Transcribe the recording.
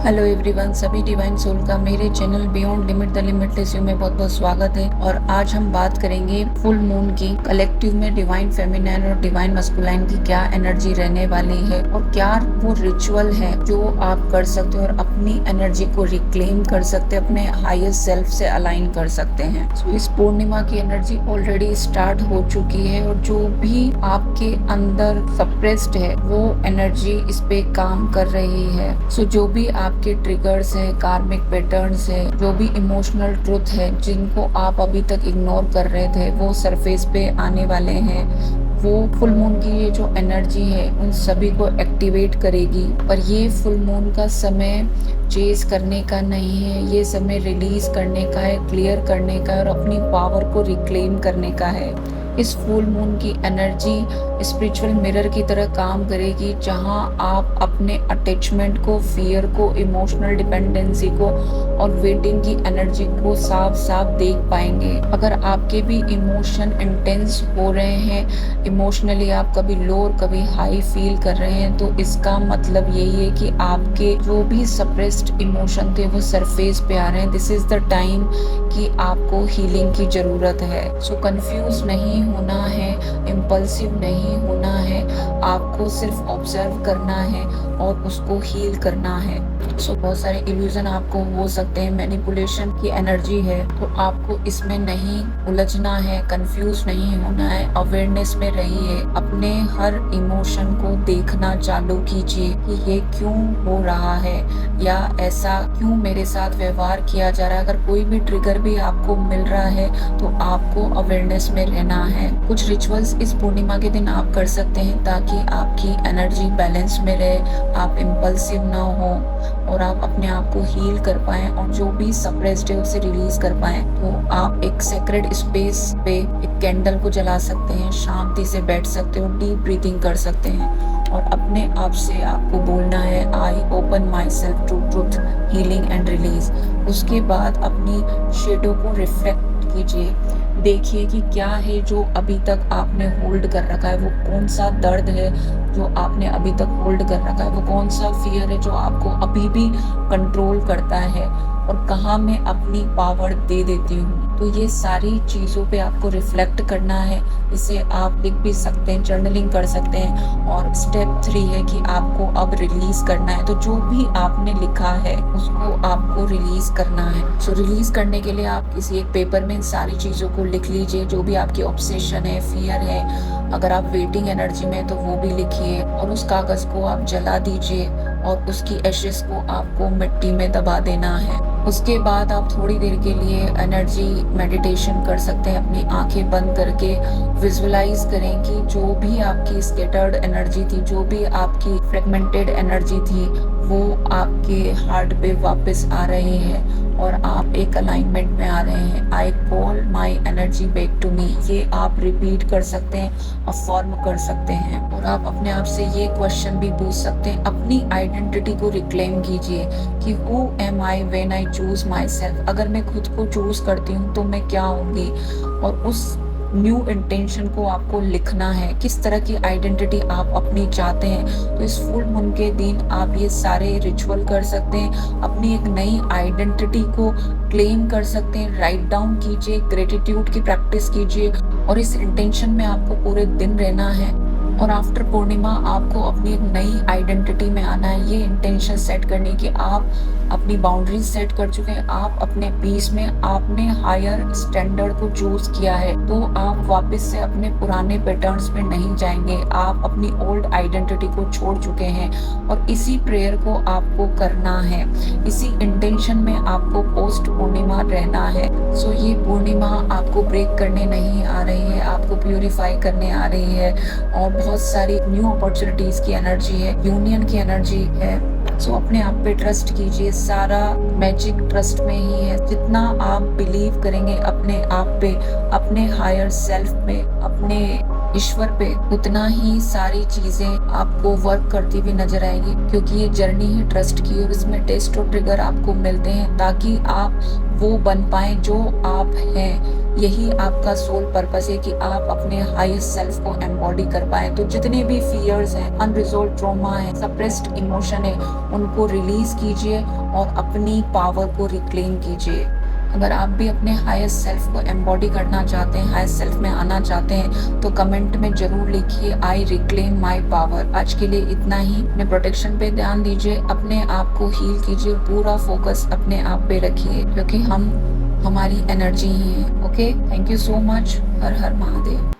Hello everyone, सभी divine soul का मेरे channel beyond limit the limitless you में बहुत बहुत स्वागत है। और आज हम बात करेंगे फुल मून की कलेक्टिव में डिवाइन फेमिनाइन और डिवाइन मस्कुलाइन की क्या एनर्जी रहने वाली है और क्या वो रिचुअल है जो आप कर सकते हो और अपनी एनर्जी को रिक्लेम कर सकते हैं, अपने हाईएस्ट सेल्फ से अलाइन कर सकते हैं। तो इस पूर्णिमा की एनर्जी ऑलरेडी स्टार्ट हो चुकी है और जो भी आपके अंदर सप्रेस्ड है वो एनर्जी इस पे काम कर रही है। सो जो भी आपके ट्रिगर्स है, कार्मिक पैटर्न्स है, जो भी इमोशनल ट्रुथ है जिनको आप अभी तक इग्नोर कर रहे थे वो सरफेस पे आने वाले हैं। वो फुल मून की ये जो एनर्जी है उन सभी को एक्टिवेट करेगी। पर ये फुल मून का समय चेज करने का नहीं है, ये समय रिलीज करने का है, क्लियर करने का है और अपनी पावर को रिक्लेम करने का है। इस फुल मून की एनर्जी स्पिरिचुअल मिरर की तरह काम करेगी, जहां आप अपने अटैचमेंट को, फियर को, इमोशनल डिपेंडेंसी को और वेटिंग की एनर्जी को साफ साफ देख पाएंगे। अगर आपके भी इमोशन इंटेंस हो रहे हैं, इमोशनली आप कभी लो और कभी हाई फील कर रहे हैं, तो इसका मतलब यही है कि आपके जो भी सप्रेस्ड इमोशन थे वो सरफेस पे आ रहे हैं। दिस इज द टाइम कि आपको हीलिंग की जरूरत है। सो कंफ्यूज नहीं होना है, इम्पल्सिव नहीं होना है, आपको सिर्फ ऑब्जर्व करना है और उसको हील करना है। सो बहुत सारे इल्यूजन आपको हो सकते हैं, मैनिपुलेशन की एनर्जी है, तो आपको इसमें नहीं उलझना है, कंफ्यूज नहीं होना है, अवेयरनेस में रहिए। अपने हर इमोशन को देखना चालू कीजिए कि ये क्यों हो रहा है या ऐसा क्यों मेरे साथ व्यवहार किया जा रहा है। अगर कोई भी ट्रिगर भी आपको मिल रहा है तो आपको अवेयरनेस में रहना है। कुछ रिचुअल्स इस पूर्णिमा के दिन आप कर सकते हैं ताकि आपकी एनर्जी बैलेंस में रहे, आप इम्पल्सिव ना हो और आप अपने आप को हील कर पाएं और जो भी सप्रेस्ड है उसे रिलीज कर पाएं। तो आप एक सेक्रेड स्पेस पे एक कैंडल को जला सकते हैं, शांति से बैठ सकते हो, डीप ब्रीथिंग कर सकते हैं और अपने आप से आपको बोलना है, I open myself to truth, healing and release. उसके बाद अपनी शेडो को रिफ्लेक्ट कीजिए, देखिए कि क्या है जो अभी तक आपने होल्ड कर रखा है, वो कौन सा दर्द है जो आपने अभी तक होल्ड कर रखा है, वो कौन सा फियर है जो आपको अभी भी कंट्रोल करता है और कहाँ मैं अपनी पावर दे देती हूँ। तो ये सारी चीज़ों पे आपको रिफ्लेक्ट करना है। इसे आप लिख भी सकते हैं, जर्नलिंग कर सकते हैं। और स्टेप 3 है कि आपको अब रिलीज करना है। तो जो भी आपने लिखा है उसको आपको रिलीज करना है। सो रिलीज करने के लिए आप किसी एक पेपर में इन सारी चीज़ों को लिख लीजिए, जो भी आपकी ऑब्सेशन है, फियर है। अगर आप वेटिंग एनर्जी में तो वो भी लिखिए और उस कागज को आप जला दीजिए और उसकी एशेस को आपको मिट्टी में दबा देना है। उसके बाद आप थोड़ी देर के लिए एनर्जी मेडिटेशन कर सकते हैं, अपनी आंखें बंद करके विजुअलाइज करें कि जो भी आपकी स्कैटर्ड एनर्जी थी, जो भी आपकी फ्रेगमेंटेड एनर्जी थी, वो आपके हार्ट पे वापस आ रहे हैं और आप एक अलाइनमेंट में आ रहे हैं। I call my energy back to me, ये आप रिपीट कर सकते हैं, अफर्म कर सकते हैं। और आप अपने आप से ये क्वेश्चन भी पूछ सकते हैं, अपनी आइडेंटिटी को रिक्लेम कीजिए कि who am I when I choose my self. अगर मैं खुद को चूज करती हूँ तो मैं क्या होंगी, और उस न्यू इंटेंशन को आपको लिखना है, किस तरह की आइडेंटिटी आप अपनी चाहते हैं। तो इस फुल मून के दिन आप ये सारे रिचुअल कर सकते हैं, अपनी एक नई आइडेंटिटी को क्लेम कर सकते हैं। राइट डाउन कीजिए, ग्रेटिट्यूड की प्रैक्टिस कीजिए और इस इंटेंशन में आपको पूरे दिन रहना है। और आफ्टर पूर्णिमा आपको अपनी एक नई आइडेंटिटी में आना है, ये इंटेंशन सेट करने की आप अपनी बाउंड्रीज सेट कर चुके हैं, आप अपने पीस में, आपने हायर स्टैंडर्ड को चूज किया है, तो आप वापस से अपने पुराने पैटर्न्स में नहीं जाएंगे। आप अपनी ओल्ड आइडेंटिटी को छोड़ चुके हैं और इसी प्रेयर को आपको करना है, इसी इंटेंशन में आपको पोस्ट पूर्णिमा रहना है। सो ये पूर्णिमा आपको ब्रेक करने नहीं आ रही है, आपको प्यूरिफाई करने आ रही है और बहुत सारी न्यू अपॉर्चुनिटीज की एनर्जी है, यूनियन की एनर्जी है। सो अपने आप पे ट्रस्ट कीजिए, सारा मैजिक ट्रस्ट में ही है। जितना आप बिलीव करेंगे अपने आप पे, अपने हायर सेल्फ पे, अपने ईश्वर पे, उतना ही सारी चीजें आपको वर्क करती हुई नजर आएगी, क्योंकि ये जर्नी ही ट्रस्ट की और इसमें टेस्ट और ट्रिगर आपको मिलते हैं ताकि आप वो बन पाए जो आप हैं। यही आपका सोल पर्पस है कि आप अपने हाईएस्ट सेल्फ को एम्बॉडी कर पाए। तो जितने भी फियर्स हैं, अनरिजॉल्व ट्रॉमा है, सप्रेस्ड इमोशन है, उनको रिलीज कीजिए और अपनी पावर को रिक्लेम कीजिए। अगर आप भी अपने हाईएस्ट सेल्फ को एम्बॉडी करना चाहते हैं, हाईएस्ट सेल्फ में आना चाहते हैं, तो कमेंट में जरूर लिखिए आई रिक्लेम माई पावर। आज के लिए इतना ही। अपने प्रोटेक्शन पे ध्यान दीजिए, अपने आप को हील कीजिए, पूरा फोकस अपने आप पे रखिए, क्योंकि हम हमारी एनर्जी ही है। Okay, thank you so much. Her her Mahadev.